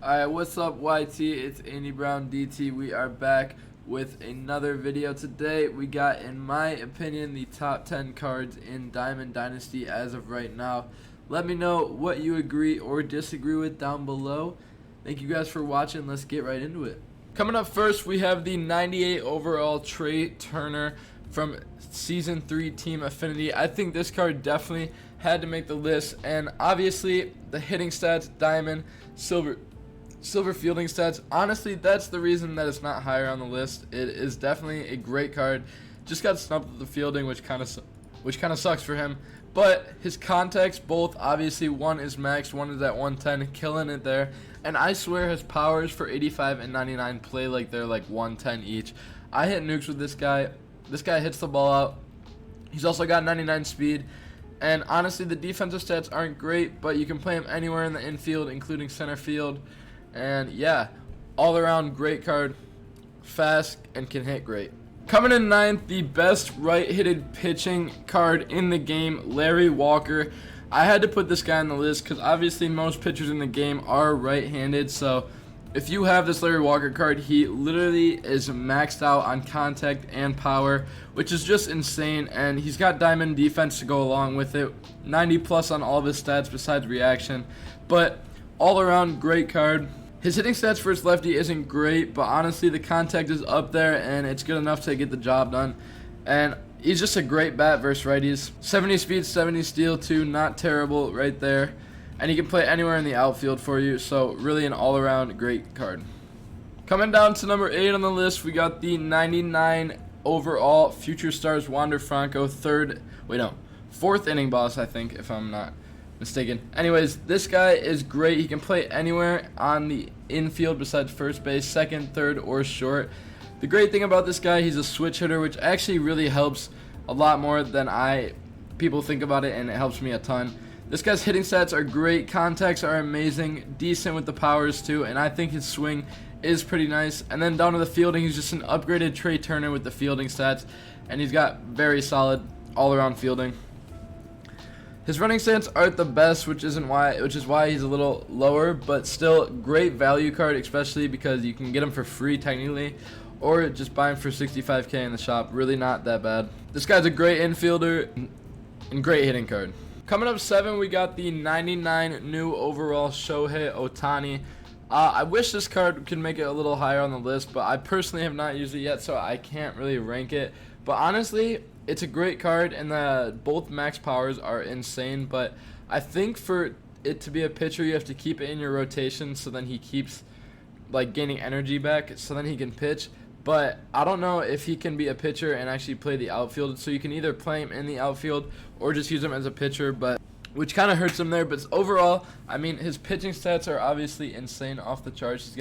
Alright, what's up YT? It's Andy Brown DT. We are back with another video. Today we got, in my opinion, the top 10 cards in Diamond Dynasty as of right now. Let me know what you agree or disagree with down below. Thank you guys for watching. Let's get right into it. Coming up first, we have the 98 overall Trea Turner from Season 3 Team Affinity. I think this card definitely had to make the list, and obviously the hitting stats, diamond, silver fielding stats. Honestly, that's the reason that it's not higher on the list. It is definitely a great card. Just got snubbed with the fielding, which kind of sucks for him. But his contacts, both, obviously one is max, one is at 110, killing it there. And I swear his powers for 85 and 99 play like they're like 110 each. I hit nukes with this guy. This guy hits the ball out. He's also got 99 speed. And honestly, the defensive stats aren't great, but you can play him anywhere in the infield, including center field. And yeah, all around great card, fast, and can hit great. Coming in ninth, the best right-handed pitching card in the game, Larry Walker. I had to put this guy on the list because obviously most pitchers in the game are right-handed. So if you have this Larry Walker card, he literally is maxed out on contact and power, which is just insane. And he's got diamond defense to go along with it, 90 plus on all of his stats besides reaction. But all around great card. His hitting stats for his lefty isn't great, but honestly the contact is up there and it's good enough to get the job done. And he's just a great bat versus righties. 70 speed, 70 steal too, not terrible right there. And he can play anywhere in the outfield for you, so really an all-around great card. Coming down to number 8 on the list, we got the 99 overall Future Stars Wander Franco, fourth inning boss, I think, if I'm not mistaken. Anyways, this guy is great. He can play anywhere on the infield besides first base, second, third, or short. The great thing about this guy, he's a switch hitter, which actually really helps a lot more than people think about it, and it helps me a ton. This guy's hitting stats are great, contacts are amazing, decent with the powers too, and I think his swing is pretty nice. And then down to the fielding, he's just an upgraded Trea Turner with the fielding stats, and he's got very solid all-around fielding. His running stats aren't the best, which is why he's a little lower, but still great value card, especially because you can get him for free technically, or just buy him for 65k in the shop. Really not that bad. This guy's a great infielder and great hitting card. Coming up 7, we got the 99 new overall Shohei Ohtani. I wish this card could make it a little higher on the list, but I personally have not used it yet, so I can't really rank it. But honestly, it's a great card, and both max powers are insane. But I think for it to be a pitcher, you have to keep it in your rotation, so then he keeps like gaining energy back, so then he can pitch. But I don't know if he can be a pitcher and actually play the outfield. So you can either play him in the outfield or just use him as a pitcher, which kind of hurts him there. But overall, I mean, his pitching stats are obviously insane, off the charts.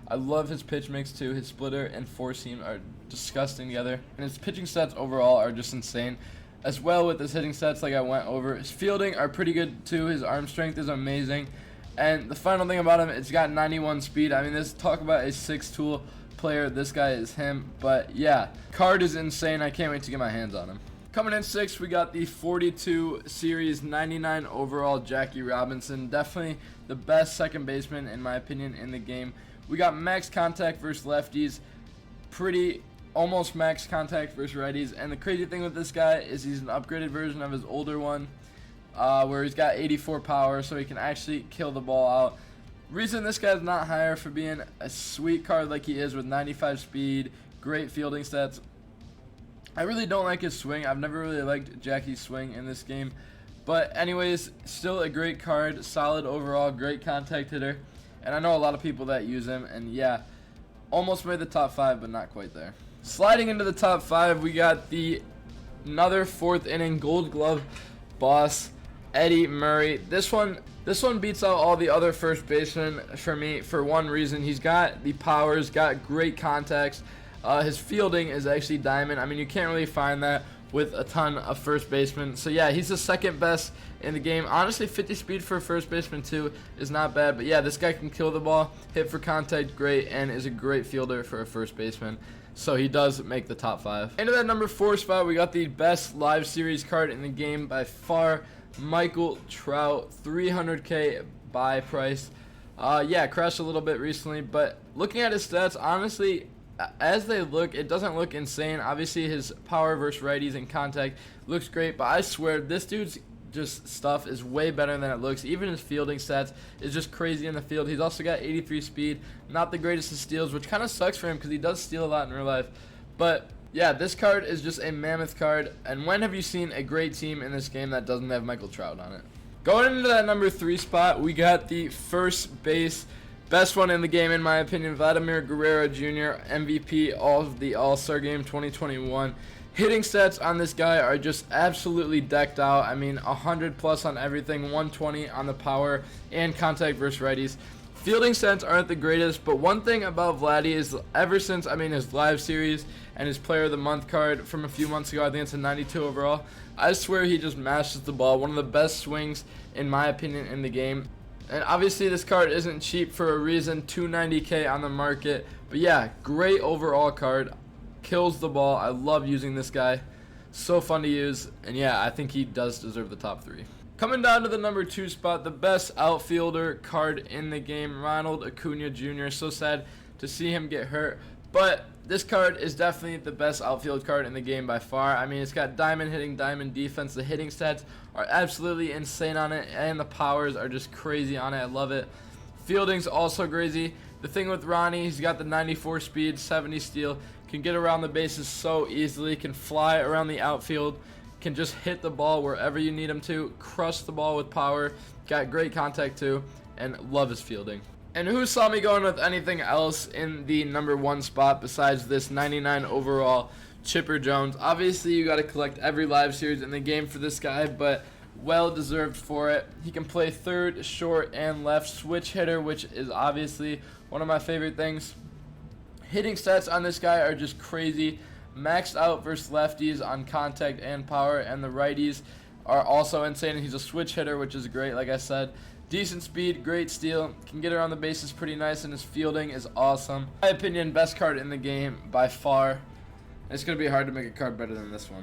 I love his pitch mix too. His splitter and four seam are disgusting together, and his pitching stats overall are just insane. As well with his hitting stats, like I went over, his fielding are pretty good too. His arm strength is amazing, and the final thing about him, it's got 91 speed. I mean, talk about a 6-tool player. This guy is him. But yeah, card is insane. I can't wait to get my hands on him. Coming in 6th, we got the 42 series 99 overall Jackie Robinson. Definitely the best second baseman in my opinion in the game. We got max contact versus lefties, almost max contact versus righties. And the crazy thing with this guy is he's an upgraded version of his older one, where he's got 84 power, so he can actually kill the ball out. Reason this guy's not higher for being a sweet card like he is with 95 speed, great fielding stats. I really don't like his swing. I've never really liked Jackie's swing in this game. But anyways, still a great card, solid overall, great contact hitter. And I know a lot of people that use him, and yeah, almost made the top 5, but not quite there. Sliding into the top 5, we got another 4th inning Gold Glove boss, Eddie Murray. This one beats out all the other first basemen for me for one reason. He's got the powers, got great contacts. His fielding is actually diamond. I mean, you can't really find that with a ton of first basemen. So yeah, he's the second best in the game. Honestly, 50 speed for a first baseman too is not bad. But yeah, this guy can kill the ball, hit for contact great, and is a great fielder for a first baseman. So he does make the top 5. Into that number 4 spot, we got the best live series card in the game by far, Michael Trout, 300k buy price. Yeah, crashed a little bit recently, but looking at his stats, honestly, as they look, it doesn't look insane. Obviously, his power versus righties and contact looks great, but I swear this dude's just stuff is way better than it looks. Even his fielding stats is just crazy in the field. He's also got 83 speed, not the greatest of steals, which kind of sucks for him because he does steal a lot in real life. But yeah, this card is just a mammoth card. And when have you seen a great team in this game that doesn't have Michael Trout on it? Going into that number 3 spot, we got the first base best one in the game, in my opinion, Vladimir Guerrero Jr., MVP of the All-Star Game 2021. Hitting stats on this guy are just absolutely decked out. I mean, 100 plus on everything, 120 on the power and contact versus righties. Fielding stats aren't the greatest, but one thing about Vladdy is ever since, his live series and his player of the month card from a few months ago, I think it's a 92 overall, I swear he just mashes the ball. One of the best swings, in my opinion, in the game. And obviously this card isn't cheap for a reason, $290K on the market. But yeah, great overall card. Kills the ball. I love using this guy. So fun to use. And yeah, I think he does deserve the top 3. Coming down to the number 2 spot, the best outfielder card in the game, Ronald Acuna Jr. So sad to see him get hurt. But this card is definitely the best outfield card in the game by far. I mean, it's got diamond hitting, diamond defense. The hitting stats are absolutely insane on it, and the powers are just crazy on it. I love it. Fielding's also crazy. The thing with Ronnie, he's got the 94 speed, 70 steal, can get around the bases so easily, can fly around the outfield, can just hit the ball wherever you need him to, crush the ball with power, got great contact too, and love his fielding. And who saw me going with anything else in the number 1 spot besides this 99 overall Chipper Jones? Obviously, you got to collect every live series in the game for this guy, but well deserved for it. He can play third, short, and left, switch hitter, which is obviously one of my favorite things. Hitting stats on this guy are just crazy. Maxed out versus lefties on contact and power, and the righties are also insane. He's a switch hitter, which is great, like I said. Decent speed, great steal, can get around the bases pretty nice, and his fielding is awesome. In my opinion, best card in the game by far. It's going to be hard to make a card better than this one.